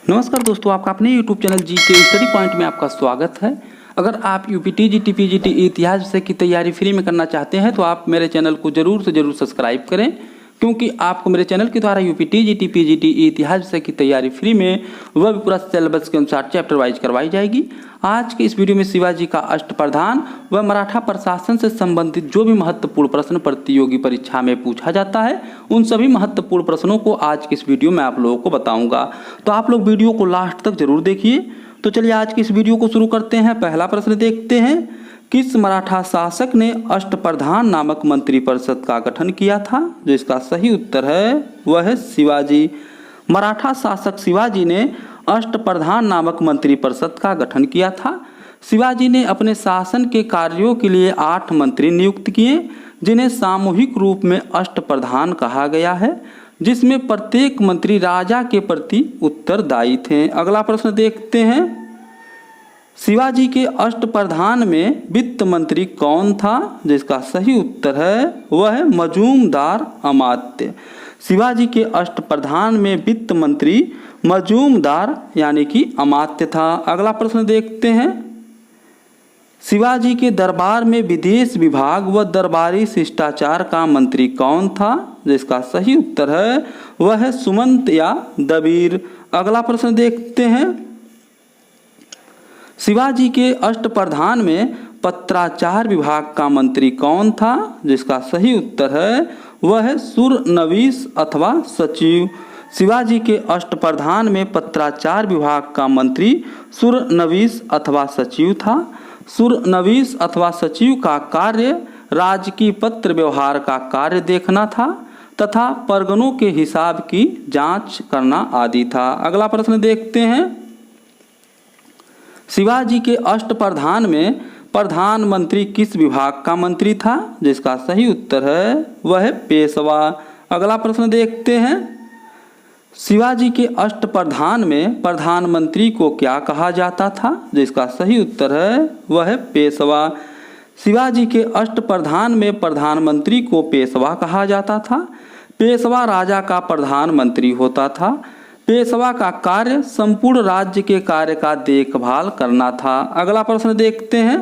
नमस्कार दोस्तों, आपका अपने YouTube चैनल जी के स्टडी पॉइंट में आपका स्वागत है। अगर आप यूपी टीजीटी पीजीटी इतिहास विषय की तैयारी फ्री में करना चाहते हैं तो आप मेरे चैनल को जरूर से जरूर सब्सक्राइब करें, क्योंकि आपको मेरे चैनल के द्वारा यूपी टीजीटी पीजीटी इतिहास विषय की तैयारी फ्री में वह भी पूरा सिलेबस के अनुसार चैप्टर वाइज करवाई जाएगी। आज के इस वीडियो में शिवाजी का अष्टप्रधान व मराठा प्रशासन से संबंधित जो भी महत्वपूर्ण प्रश्न प्रतियोगी परीक्षा में पूछा जाता है उन सभी महत्वपूर्ण प्रश्नों को आज के इस वीडियो में आप लोगों को बताऊंगा, तो आप लोग वीडियो को लास्ट तक जरूर देखिए। तो चलिए आज की इस वीडियो को शुरू करते हैं। पहला प्रश्न देखते हैं, किस मराठा शासक ने अष्टप्रधान नामक मंत्रिपरिषद का गठन किया था? जो इसका सही उत्तर है वह है शिवाजी। मराठा शासक शिवाजी ने अष्टप्रधान नामक मंत्रिपरिषद का गठन किया था। शिवाजी ने अपने शासन के कार्यों के लिए 8 मंत्री नियुक्त किए, जिन्हें सामूहिक रूप में अष्टप्रधान कहा गया है, जिसमें प्रत्येक मंत्री राजा के प्रति उत्तरदायी थे। अगला प्रश्न देखते हैं, शिवाजी के अष्टप्रधान में वित्त मंत्री कौन था? जिसका सही उत्तर है वह है मजूमदार अमात्य। शिवाजी के अष्टप्रधान में वित्त मंत्री मजूमदार यानी कि अमात्य था। अगला प्रश्न देखते हैं, शिवाजी के दरबार में विदेश विभाग व दरबारी शिष्टाचार का मंत्री कौन था? जिसका सही उत्तर है वह है सुमंत या दबीर। अगला प्रश्न देखते हैं, शिवाजी के अष्टप्रधान में पत्राचार विभाग का मंत्री कौन था? जिसका सही उत्तर है वह है सुरनवीस अथवा सचिव। शिवाजी के अष्टप्रधान में पत्राचार विभाग का मंत्री सुरनवीस अथवा सचिव था। सुरनवीस अथवा सचिव का कार्य राजकीय पत्र व्यवहार का कार्य देखना था तथा परगनों के हिसाब की जांच करना आदि था। अगला प्रश्न देखते हैं, शिवाजी के अष्टप्रधान में प्रधानमंत्री किस विभाग का मंत्री था? जिसका सही उत्तर है वह है पेशवा। अगला प्रश्न देखते हैं, शिवाजी के अष्टप्रधान में प्रधानमंत्री को क्या कहा जाता था? जिसका सही उत्तर है वह है पेशवा। शिवाजी के अष्टप्रधान में प्रधानमंत्री को पेशवा कहा जाता था। पेशवा राजा का प्रधानमंत्री होता था। पेशवा का कार्य संपूर्ण राज्य के कार्य का देखभाल करना था। अगला प्रश्न देखते हैं,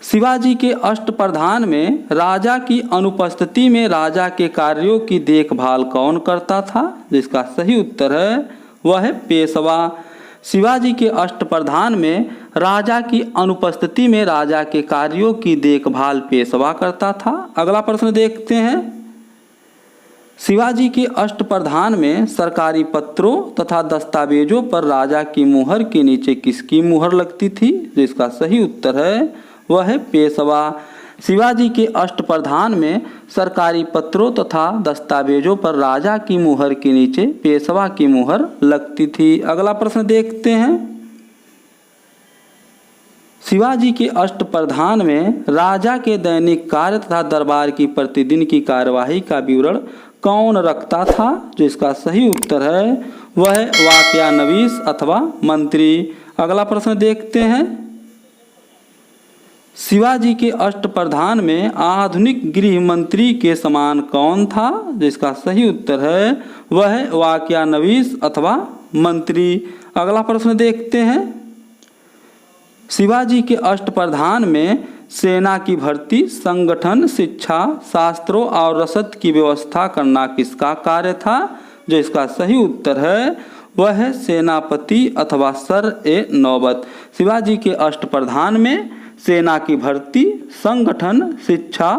शिवाजी के अष्टप्रधान में राजा की अनुपस्थिति में राजा के कार्यों की देखभाल कौन करता था? जिसका सही उत्तर है वह है पेशवा। शिवाजी के अष्टप्रधान में राजा की अनुपस्थिति में राजा के कार्यों की देखभाल पेशवा करता था। अगला प्रश्न देखते हैं, शिवाजी के अष्टप्रधान में सरकारी पत्रों तथा दस्तावेजों पर राजा की मुहर के नीचे किसकी मुहर लगती थी? जिसका सही उत्तर है वह है पेशवा। शिवाजी के अष्टप्रधान में सरकारी पत्रों तथा दस्तावेजों पर राजा की मुहर के नीचे पेशवा की मुहर लगती थी। अगला प्रश्न देखते हैं, शिवाजी के अष्टप्रधान में राजा के दैनिक कार्य तथा दरबार की प्रतिदिन की कार्यवाही का विवरण कौन रखता था? जिसका सही उत्तर है वह है वाक्यानवीस अथवा मंत्री। अगला प्रश्न देखते हैं, शिवाजी के अष्टप्रधान में आधुनिक गृह मंत्री के समान कौन था? जिसका सही उत्तर है वह है वाक्यानवीस अथवा मंत्री। अगला प्रश्न देखते हैं, शिवाजी के अष्टप्रधान में सेना की भर्ती, संगठन, शिक्षा, शास्त्रों और रसद की व्यवस्था करना किसका कार्य था? जो इसका सही उत्तर है वह है सेनापति अथवा सर-ए-नौबत। शिवाजी के अष्टप्रधान में सेना की भर्ती, संगठन, शिक्षा,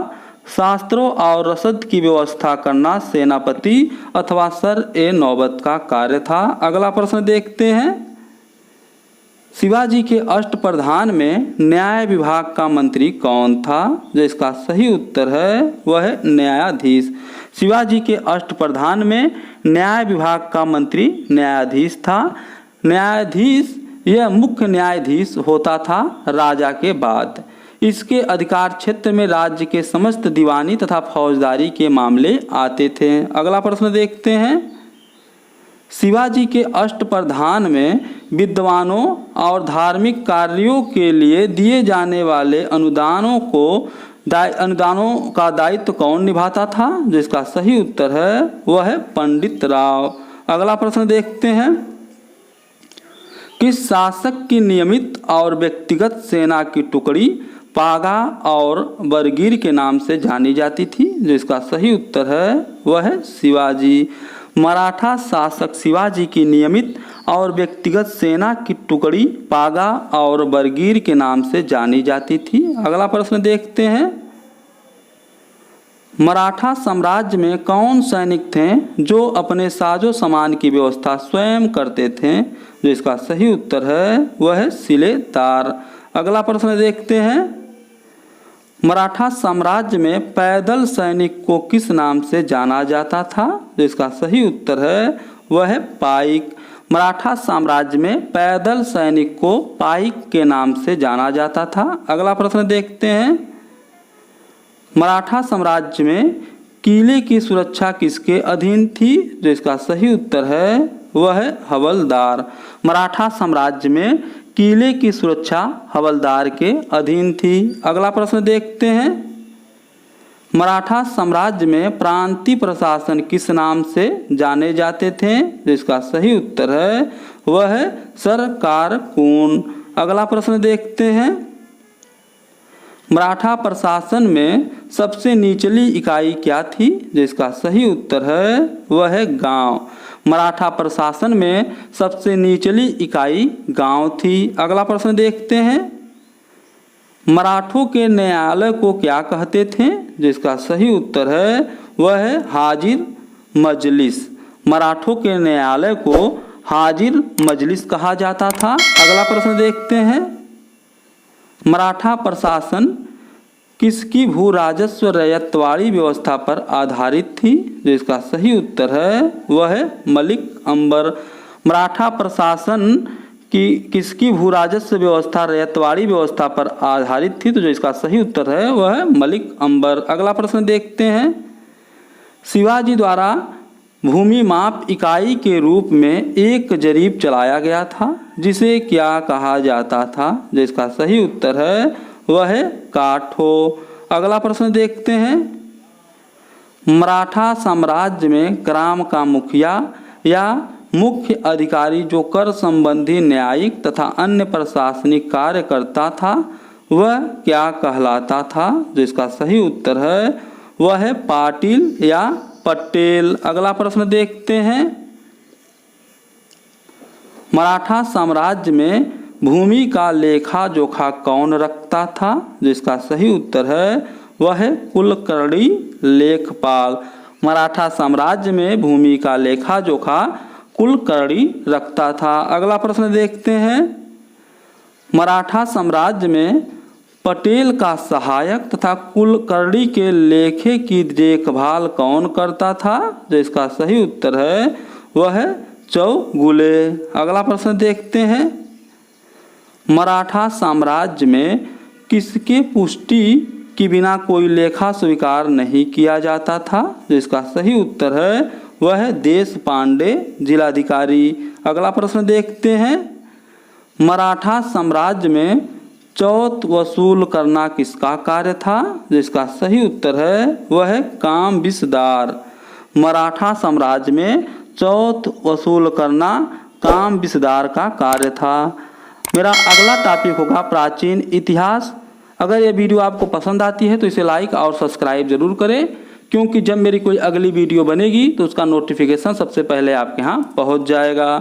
शास्त्रों और रसद की व्यवस्था करना सेनापति अथवा सर-ए-नौबत का कार्य था। अगला प्रश्न देखते हैं, शिवाजी के अष्टप्रधान में न्याय विभाग का मंत्री कौन था? जो इसका सही उत्तर है वह है न्यायाधीश। शिवाजी के अष्टप्रधान में न्याय विभाग का मंत्री न्यायाधीश था। न्यायाधीश यह मुख्य न्यायाधीश होता था राजा के बाद। इसके अधिकार क्षेत्र में राज्य के समस्त दीवानी तथा फौजदारी के मामले आते थे। अगला प्रश्न देखते हैं, शिवाजी के अष्टप्रधान में विद्वानों और धार्मिक कार्यों के लिए दिए जाने वाले अनुदानों का दायित्व कौन निभाता था? जिसका सही उत्तर है वह है पंडित राव। अगला प्रश्न देखते हैं, किस शासक की नियमित और व्यक्तिगत सेना की टुकड़ी पागा और बरगीर के नाम से जानी जाती थी? जो इसका सही उत्तर है वह है शिवाजी। मराठा शासक शिवाजी की नियमित और व्यक्तिगत सेना की टुकड़ी पागा और बरगीर के नाम से जानी जाती थी। अगला प्रश्न देखते हैं, मराठा साम्राज्य में कौन सैनिक थे जो अपने साजो सामान की व्यवस्था स्वयं करते थे? जो इसका सही उत्तर है वह है सिलेदार। अगला प्रश्न देखते हैं, मराठा साम्राज्य में पैदल सैनिक को किस नाम से जाना जाता था? जो इसका सही उत्तर है वह है पाइक। मराठा साम्राज्य में पैदल सैनिक को पाइक के नाम से जाना जाता था। अगला प्रश्न देखते हैं, मराठा साम्राज्य में किले की सुरक्षा किसके अधीन थी? जो इसका सही उत्तर है वह है हवलदार। मराठा साम्राज्य में किले की सुरक्षा हवलदार के अधीन थी। अगला प्रश्न देखते हैं, मराठा साम्राज्य में प्रांतीय प्रशासन किस नाम से जाने जाते थे? जो इसका सही उत्तर है वह है सरकार कून। अगला प्रश्न देखते हैं, मराठा प्रशासन में सबसे निचली इकाई क्या थी? जो इसका सही उत्तर है वह है गांव। मराठा प्रशासन में सबसे निचली इकाई गांव थी। अगला प्रश्न देखते हैं, मराठों के न्यायालय को क्या कहते थे? जिसका सही उत्तर है वह है हाजिर मजलिस। मराठों के न्यायालय को हाजिर मजलिस कहा जाता था। अगला प्रश्न देखते हैं, मराठा प्रशासन किसकी भू राजस्व रैयतवाड़ी व्यवस्था पर आधारित थी? जो इसका सही उत्तर है वह है मलिक अंबर। मराठा प्रशासन की किसकी भू राजस्व व्यवस्था रैयतवाड़ी व्यवस्था पर आधारित थी? तो जो इसका सही उत्तर है वह है मलिक अंबर। अगला प्रश्न देखते हैं, शिवाजी द्वारा भूमि माप इकाई के रूप में एक जरीब चलाया गया था जिसे क्या कहा जाता था? जो इसका सही उत्तर है वह है काठो। अगला प्रश्न देखते हैं, मराठा साम्राज्य में ग्राम का मुखिया या मुख्य अधिकारी जो कर संबंधी न्यायिक तथा अन्य प्रशासनिक कार्य करता था वह क्या कहलाता था? जो इसका सही उत्तर है वह है पाटिल या पटेल। अगला प्रश्न देखते हैं, मराठा साम्राज्य में भूमि का लेखा जोखा कौन रखता था? जिसका सही उत्तर है वह है कुलकर्णी लेखपाल। मराठा साम्राज्य में भूमि का लेखा जोखा कुलकर्णी रखता था। अगला प्रश्न देखते हैं, मराठा साम्राज्य में पटेल का सहायक तथा कुलकर्णी के लेखे की देखभाल कौन करता था? जो इसका सही उत्तर है वह है चौगुले। अगला प्रश्न देखते हैं, मराठा साम्राज्य में किसके पुष्टि के बिना कोई लेखा स्वीकार नहीं किया जाता था? जो इसका सही उत्तर है वह है देश पांडे जिलाधिकारी। अगला प्रश्न देखते हैं, मराठा साम्राज्य में चौथ वसूल करना किसका कार्य था? जिसका सही उत्तर है वह है काम विसदार। मराठा साम्राज्य में चौथ वसूल करना काम विसदार का कार्य था। मेरा अगला टॉपिक होगा प्राचीन इतिहास। अगर ये वीडियो आपको पसंद आती है तो इसे लाइक और सब्सक्राइब जरूर करें, क्योंकि जब मेरी कोई अगली वीडियो बनेगी तो उसका नोटिफिकेशन सबसे पहले आपके यहाँ पहुँच जाएगा।